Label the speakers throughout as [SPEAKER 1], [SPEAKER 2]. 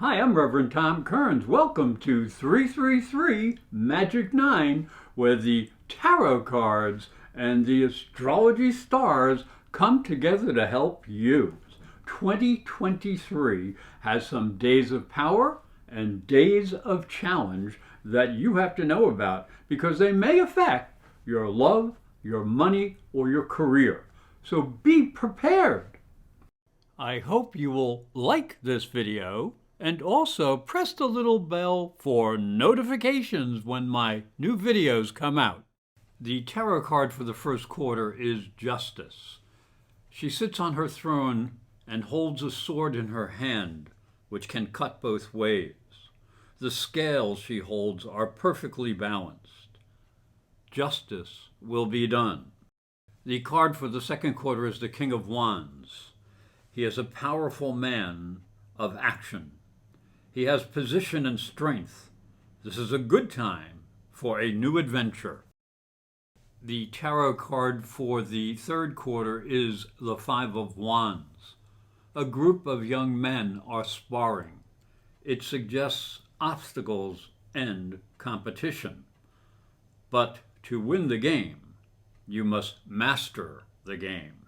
[SPEAKER 1] Hi, I'm Reverend Tom Kearns. Welcome to 333 Magic 9, where the tarot cards and the astrology stars come together to help you. 2023 has some days of power and days of challenge that you have to know about because they may affect your love, your money, or your career. So be prepared. I hope you will like this video and also press the little bell for notifications when my new videos come out. The tarot card for the first quarter is Justice. She sits on her throne and holds a sword in her hand, which can cut both ways. The scales she holds are perfectly balanced. Justice will be done. The card for the second quarter is the King of Wands. He is a powerful man of action. He has position and strength. This is a good time for a new adventure. The tarot card for the third quarter is the Five of Wands. A group of young men are sparring. It suggests obstacles and competition. But to win the game, you must master the game.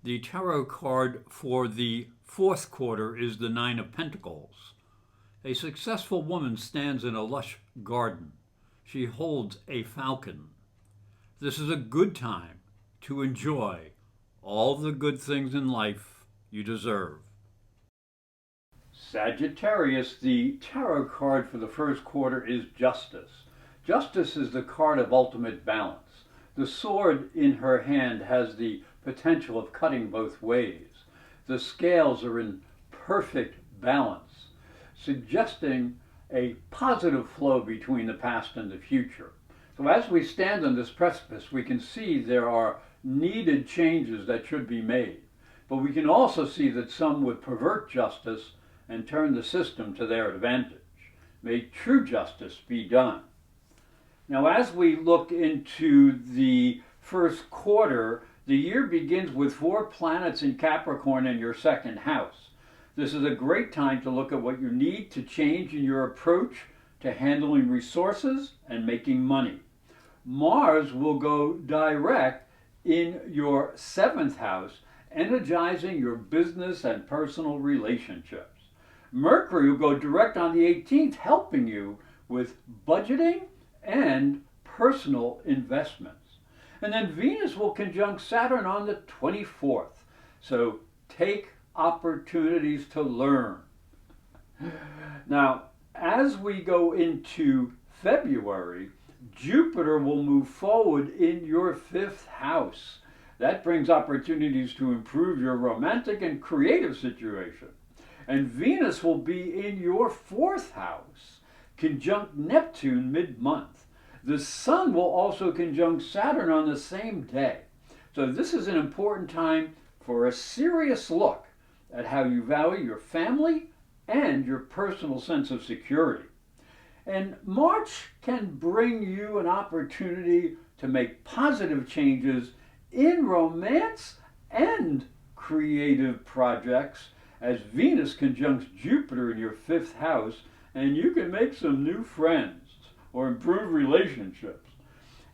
[SPEAKER 1] The tarot card for the fourth quarter is the Nine of Pentacles. A successful woman stands in a lush garden. She holds a falcon. This is a good time to enjoy all the good things in life you deserve. Sagittarius, the tarot card for the first quarter is Justice. Justice is the card of ultimate balance. The sword in her hand has the potential of cutting both ways. The scales are in perfect balance, suggesting a positive flow between the past and the future. So as we stand on this precipice, we can see there are needed changes that should be made. But we can also see that some would pervert justice and turn the system to their advantage. May true justice be done. Now, as we look into the first quarter, the year begins with 4 planets in Capricorn in your second house. This is a great time to look at what you need to change in your approach to handling resources and making money. Mars will go direct in your 7th house, energizing your business and personal relationships. Mercury will go direct on the 18th, helping you with budgeting and personal investments. And then Venus will conjunct Saturn on the 24th. So take opportunities to learn. Now, as we go into February, Jupiter will move forward in your 5th house. That brings opportunities to improve your romantic and creative situation. And Venus will be in your 4th house, conjunct Neptune mid-month. The Sun will also conjunct Saturn on the same day. So this is an important time for a serious look at how you value your family and your personal sense of security. And March can bring you an opportunity to make positive changes in romance and creative projects as Venus conjuncts Jupiter in your 5th house, and you can make some new friends or improve relationships.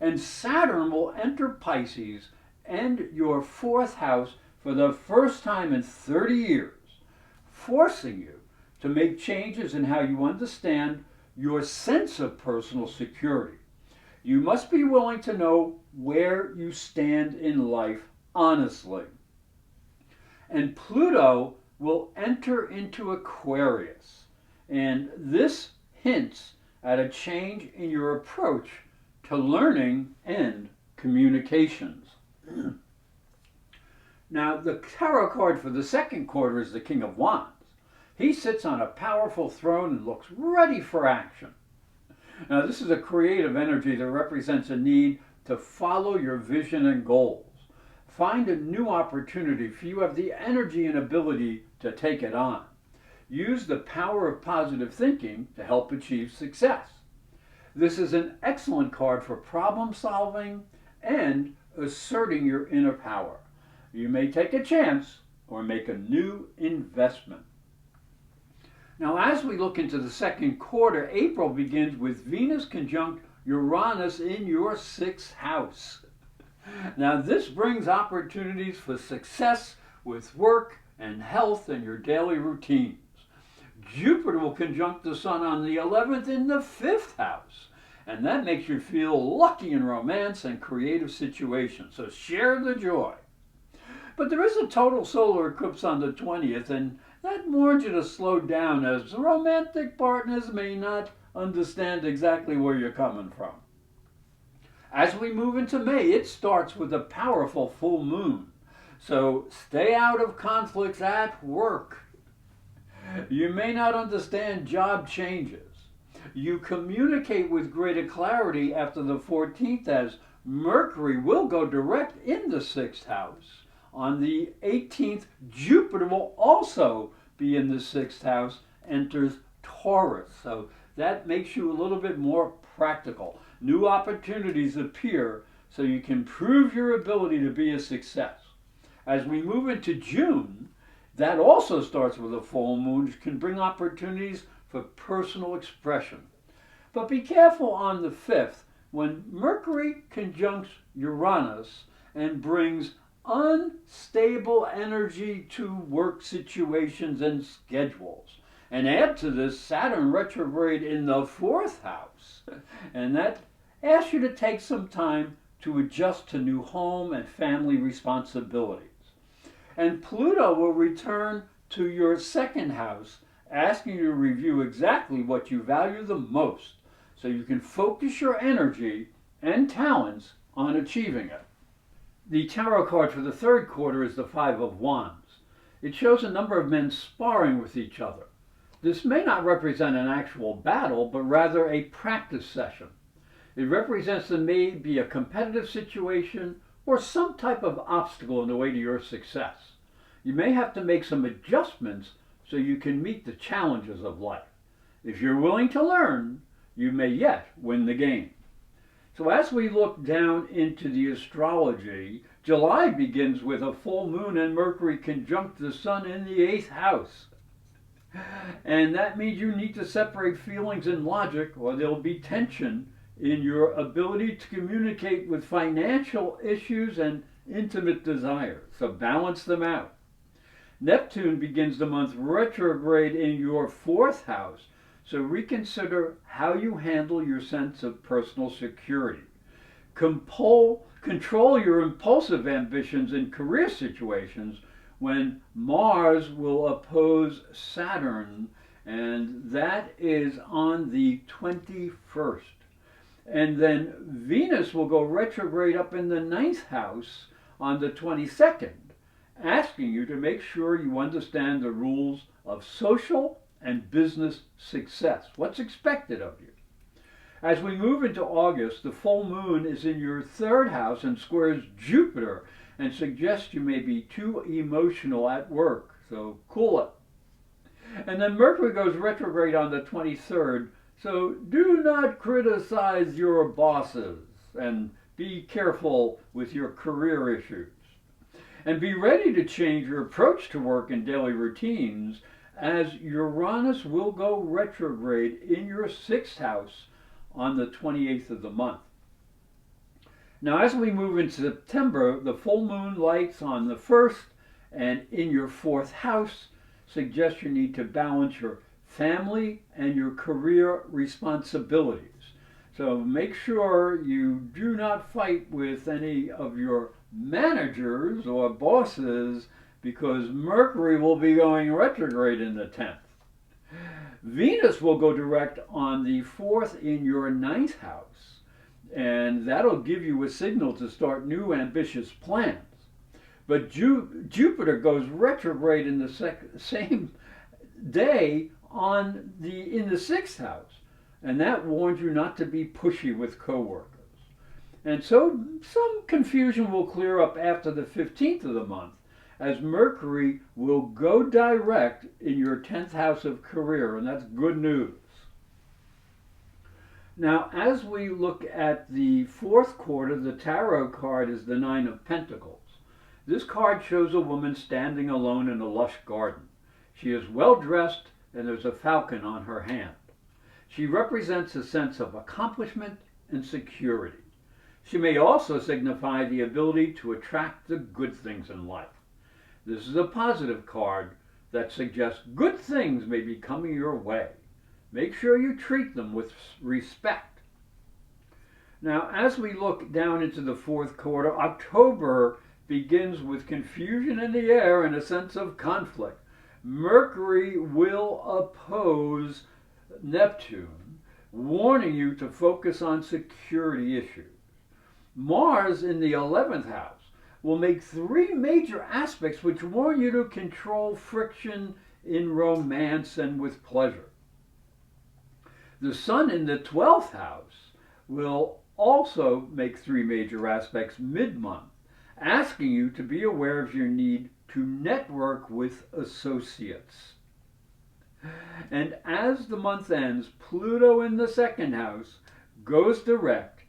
[SPEAKER 1] And Saturn will enter Pisces and your 4th house for the first time in 30 years, forcing you to make changes in how you understand your sense of personal security. You must be willing to know where you stand in life honestly. And Pluto will enter into Aquarius, and this hints at a change in your approach to learning and communications. Now, the tarot card for the second quarter is the King of Wands. He sits on a powerful throne and looks ready for action. Now, this is a creative energy that represents a need to follow your vision and goals. Find a new opportunity if you have the energy and ability to take it on. Use the power of positive thinking to help achieve success. This is an excellent card for problem solving and asserting your inner power. You may take a chance or make a new investment. Now, as we look into the second quarter, April begins with Venus conjunct Uranus in your sixth house. Now, this brings opportunities for success with work and health and your daily routines. Jupiter will conjunct the Sun on the 11th in the fifth house, and that makes you feel lucky in romance and creative situations. So share the joy. But there is a total solar eclipse on the 20th, and that warns you to slow down, as romantic partners may not understand exactly where you're coming from. As we move into May, it starts with a powerful full moon. So stay out of conflicts at work. You may not understand job changes. You communicate with greater clarity after the 14th, as Mercury will go direct in the sixth house. On the 18th, Jupiter will also be in the sixth house, enters Taurus. So that makes you a little bit more practical. New opportunities appear so you can prove your ability to be a success. As we move into June, that also starts with a full moon, which can bring opportunities for personal expression. But be careful on the 5th, when Mercury conjuncts Uranus and brings unstable energy to work situations and schedules. And add to this Saturn retrograde in the fourth house. And that asks you to take some time to adjust to new home and family responsibilities. And Pluto will return to your second house, asking you to review exactly what you value the most, so you can focus your energy and talents on achieving it. The tarot card for the third quarter is the Five of Wands. It shows a number of men sparring with each other. This may not represent an actual battle, but rather a practice session. It represents there may be a competitive situation or some type of obstacle in the way to your success. You may have to make some adjustments so you can meet the challenges of life. If you're willing to learn, you may yet win the game. So as we look down into the astrology, July begins with a full moon and Mercury conjunct the Sun in the 8th house. And that means you need to separate feelings and logic, or there'll be tension in your ability to communicate with financial issues and intimate desires. So balance them out. Neptune begins the month retrograde in your 4th house, so reconsider how you handle your sense of personal security. Control your impulsive ambitions in career situations when Mars will oppose Saturn, and that is on the 21st. And then Venus will go retrograde up in the 9th house on the 22nd, asking you to make sure you understand the rules of social and business success. What's expected of you? As we move into August, the full moon is in your 3rd house and squares Jupiter and suggests you may be too emotional at work, so cool it. And then Mercury goes retrograde on the 23rd, so do not criticize your bosses and be careful with your career issues. And be ready to change your approach to work and daily routines, as Uranus will go retrograde in your 6th house on the 28th of the month. Now as we move into September, the full moon lights on the 1st and in your 4th house suggests you need to balance your family and your career responsibilities. So make sure you do not fight with any of your managers or bosses, because Mercury will be going retrograde in the 10th. Venus will go direct on the 4th in your 9th house, and that'll give you a signal to start new ambitious plans. But Jupiter goes retrograde in the same day in the 6th house, and that warns you not to be pushy with coworkers. And so some confusion will clear up after the 15th of the month, as Mercury will go direct in your 10th house of career, and that's good news. Now, as we look at the 4th quarter, the tarot card is the 9 of Pentacles. This card shows a woman standing alone in a lush garden. She is well dressed, and there's a falcon on her hand. She represents a sense of accomplishment and security. She may also signify the ability to attract the good things in life. This is a positive card that suggests good things may be coming your way. Make sure you treat them with respect. Now, as we look down into the fourth quarter, October begins with confusion in the air and a sense of conflict. Mercury will oppose Neptune, warning you to focus on security issues. Mars in the 11th house will make three major aspects which warn you to control friction in romance and with pleasure. The Sun in the 12th house will also make three major aspects mid-month, asking you to be aware of your need to network with associates. And as the month ends, Pluto in the second house goes direct,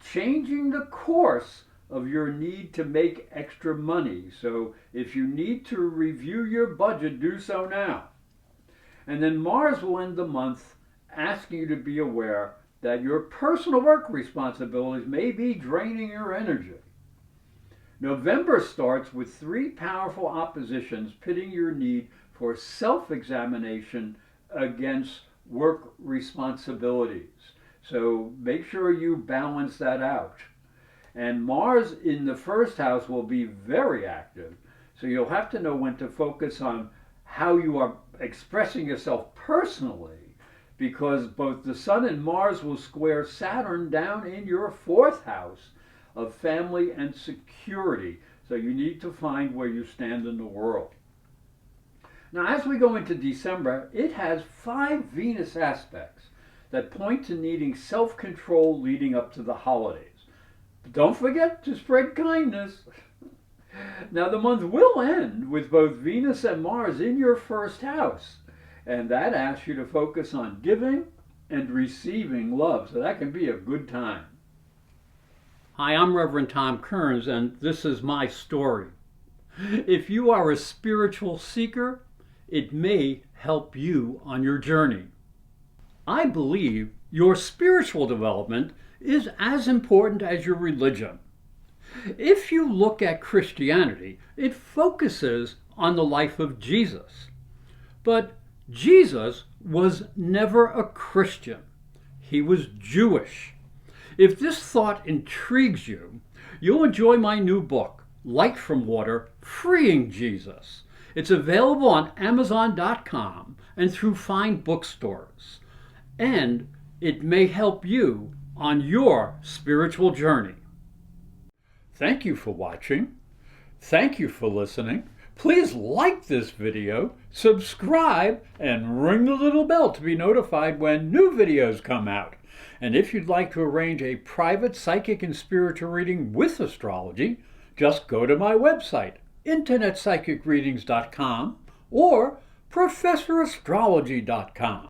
[SPEAKER 1] changing the course of your need to make extra money. So if you need to review your budget, do so now. And then Mars will end the month asking you to be aware that your personal work responsibilities may be draining your energy. November starts with three powerful oppositions pitting your need for self-examination against work responsibilities. So make sure you balance that out. And Mars in the first house will be very active, so you'll have to know when to focus on how you are expressing yourself personally, because both the Sun and Mars will square Saturn down in your fourth house of family and security. So you need to find where you stand in the world. Now, as we go into December, it has 5 Venus aspects that point to needing self-control leading up to the holidays. But don't forget to spread kindness. Now, the month will end with both Venus and Mars in your first house, and that asks you to focus on giving and receiving love, so that can be a good time. Hi, I'm Reverend Tom Kearns, and this is my story. If you are a spiritual seeker, it may help you on your journey. I believe your spiritual development is as important as your religion. If you look at Christianity, it focuses on the life of Jesus. But Jesus was never a Christian. He was Jewish. If this thought intrigues you, you'll enjoy my new book, Light from Water, Freeing Jesus. It's available on Amazon.com and through fine bookstores. And it may help you on your spiritual journey. Thank you for watching. Thank you for listening. Please like this video, subscribe, and ring the little bell to be notified when new videos come out. And if you'd like to arrange a private psychic and spiritual reading with astrology, just go to my website, internetpsychicreadings.com or professorastrology.com.